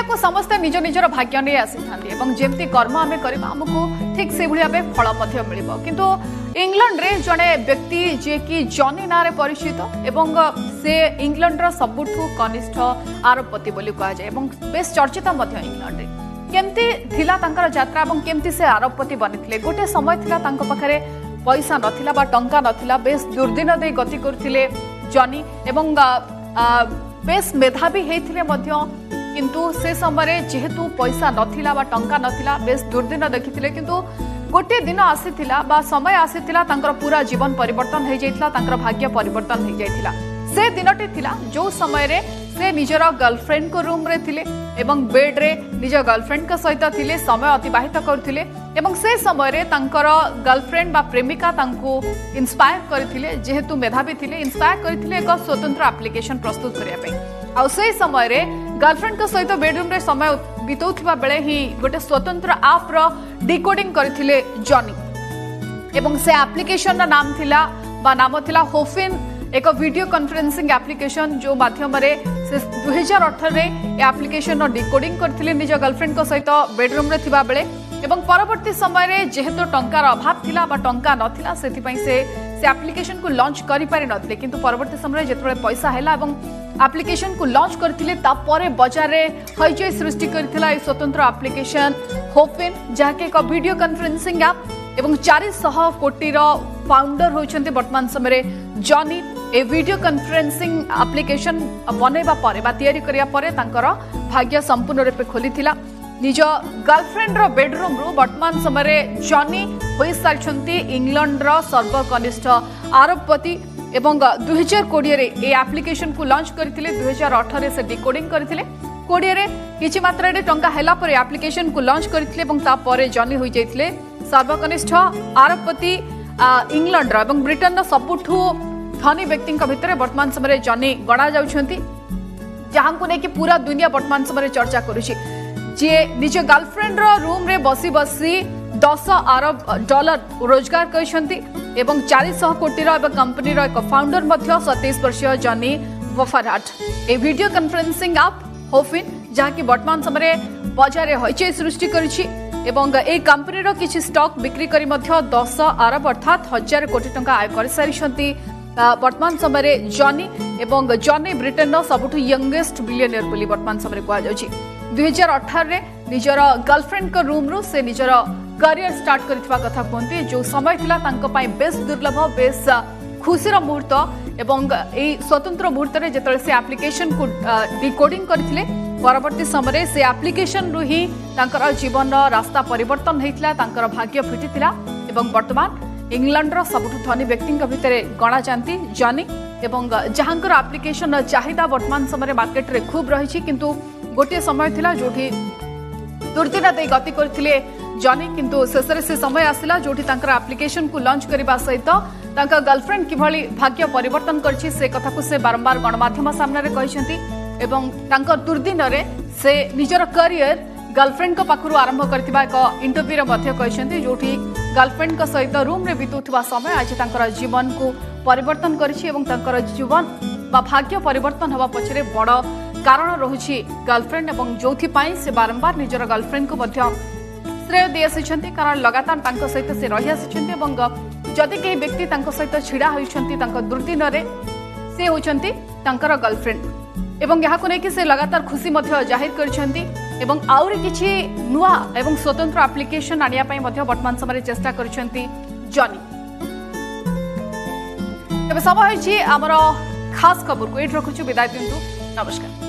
को समस्त निज निजर भाग्य नहीं आसी था जमती कर्म आम करवा आमको ठीक से भाव फल मिल किंतु इंग्लैंड रे जड़े व्यक्ति जे कि जॉनी ना परिचित एवं से इंग्लैंड सबुठ कनिष्ठ आरोपपति बोली कहुए बेस चर्चित इंग्लैंड रे केमती थिला तांकर यात्रा एवं केमती से आरोपपति बनी गोटे समय थिला तांको पाखरे पैसा नथिला बा टंका नथिला बेस दुर्दिन दे गति करथिले जॉनी एवं बेस मेधावी हेथिले मध्य किंतु से समय जेहेतु पैसा नथिला बा टंका नथिला बेस दुर्दिन देखिथिले किंतु गोटे दिन आसीथिला बा समय आसीथिला तांकर पूरा जीवन परिवर्तन हो जाइथिला तांकर भाग्य परिवर्तन हो जाइथिला से दिनटी थिला जो समय रे से निजर गर्लफ्रेंड को रूम रे थिले एवं बेड रे निज गर्लफ्रेंड के सहित थिले समय अतिबाहित करथिले एवं से समय रे तांकर गर्लफ्रेंड बा प्रेमिका तांको इंस्पायर करथिले जेहेतु मेधावी थिले इंस्पायर करथिले एक स्वतंत्र एप्लिकेशन प्रस्तुत करिया पई आ से समय रे गर्लफ्रेंड के सहित बेडरूम रे समय बितौथिबा बेले ही गोटे स्वतंत्र ऐप रो डिकोडिंग करथिले जॉनी एवं से एप्लिकेशन नाम थिला बा नाम थिला होफिन एक वीडियो कॉन्फ्रेंसिंग एप्लिकेशन जो माध्यम रे 2018 रे एप्लिकेशन डिकोडिंग करथिले निज गर्लफ्रेंड को सहित बेडरूम रे थिबा बेले एवं परवर्ती समय रे जेहेतु टंकार अभाव थिला बा टंका नथिला सेति पई से एप्लिकेशन को लॉन्च करि पारि नथिले किंतु परवर्ती समय जेतबे पैसा हैला एवं एप्लिकेशन को लॉन्च करथिले तापरे बाजार रे हइचई सृष्टि करथिला ए स्वतंत्र एप्लिकेशन होपिन जाके एक वीडियो कॉन्फ्रेंसिंग ऐप एवं 400 कोटी रो फाउंडर होइछन्ते वर्तमान समय रे जॉनी ए वीडियो कॉन्फ्रेंसिंग एप्लिकेशन बनैबा परे बा तयारी करिया परे तांकर भाग्य संपूर्ण रूपे खोलिथिला निज गर्लफ्रेंड रो बेडरूम रो वर्तमान समय रे जॉनी होई सारछन्ती इंग्लैंड रो सर्वकनिष्ठ आरोपपति एवं 2020 रे ए एप्लिकेशन को लॉन्च करथिले 2018 रे से डिकोडिंग करथिले 20 रे किछि मात्रा रे टंका हैला परे एप्लिकेशन को लॉन्च करथिले एवं ता परे जॉनी होई जायथिले सर्वकनिष्ठ आरोपपति इंग्लैंड रो एवं ब्रिटेन रो सबुठु धनी व्यक्ति भितर वर्तमान समय जॉनी गणा जाउछन्ती जहां को नेकी पूरा दुनिया वर्तमान समय चर्चा करूछि जे निज गर्लफ्रेंड रो रूम रे बसी बसी 10 अरब डॉलर रोजगार करछन्ती एवं 400 कोटी रो कंपनी रो एक फाउंडर मध्य 27 वर्षीय जॉनी वफराट ए वीडियो कॉन्फ्रेंसिंग ऐप होफिन जहां की वर्तमान समय बाजार हइचई सृष्टि करछि एवं ए कंपनी रो किछि स्टॉक बिक्री करी मध्य 10 अरब अर्थात 1000 कोटी टंका आय कर सारिछन्ती वर्तमान समय जॉनी एवं जॉनी ब्रिटेन रो सबुठु यंगेस्ट बिलियनियर बोली वर्तमान समय कहा जाउछि 2018 रे निजर गर्लफ्रेंड को रूम रो से निजर करियर स्टार्ट करथिबा कथा कोनते जो समय थिला तांको पई बेस दुर्लभ बेस खुशीर मुहूर्त एवं ए स्वतंत्र मुहूर्त रे जेतले से एप्लिकेशन को डिकोडिंग करथिले परवर्ती समय से एप्लिकेशन रु ही तांकर जीवन रास्ता परिवर्तन हेतिला तांकर भाग्य फिटिथिला एवं वर्तमान इंग्लैंड रो सबुठु धनी व्यक्ति भितर गणा जानती जॉनी एवं जहांकर एप्लिकेशन चाहिदा वर्तमान समय मार्केट रे खूब रही किंतु गोटे समय थिला जोठी दुर्दिन दे गति करथिले जॉनी किंतु शेषरे से समय आसिला जोठी तांकर एप्लिकेशन को लॉन्च करबा सहित तांका गर्लफ्रेंड किभली भाग्य परिवर्तन करछि से कथा को से बारंबार गणमाध्यम सामने रे कहिसंती एवं तांकर दुर्दिन रे से निजर करियर गर्लफ्रेंड को पाखरु आरंभ करथिबा एक इंटरव्यू रे मध्य कहिसंती जोठी गर्लफ्रेंड को सहित रूम रे बितुथबा समय आज तांकर जीवन को परिवर्तन करछि एवं तांकर जीवन बा भाग्य परिवर्तन हवा पछरे बड़ कारण रहुछि गर्लफ्रेंड एवं जोथि पाई से बारंबार निजर गर्लफ्रेंड को मध्य श्रेय दे आछिछन्ती कारण लगातार तांको सहित से रहि आछिछन्ती एवं जदि के व्यक्ति तांको सहित छिड़ा होइछन्ती तांको दुर्दिन रे से होइछन्ती तांकर गर्लफ्रेंड एवं यहाको नै कि से लगातार खुशी मध्य जाहिर करछन्ती एवं आउरी किछि नुआ एवं स्वतंत्र एप्लिकेशन आनिया पई मध्य वर्तमान समय चेष्टा करछन्ती जॉनी तबे सब होइछि हमर खास खबर को एट रखुछु विदाय दिंतु नमस्कार।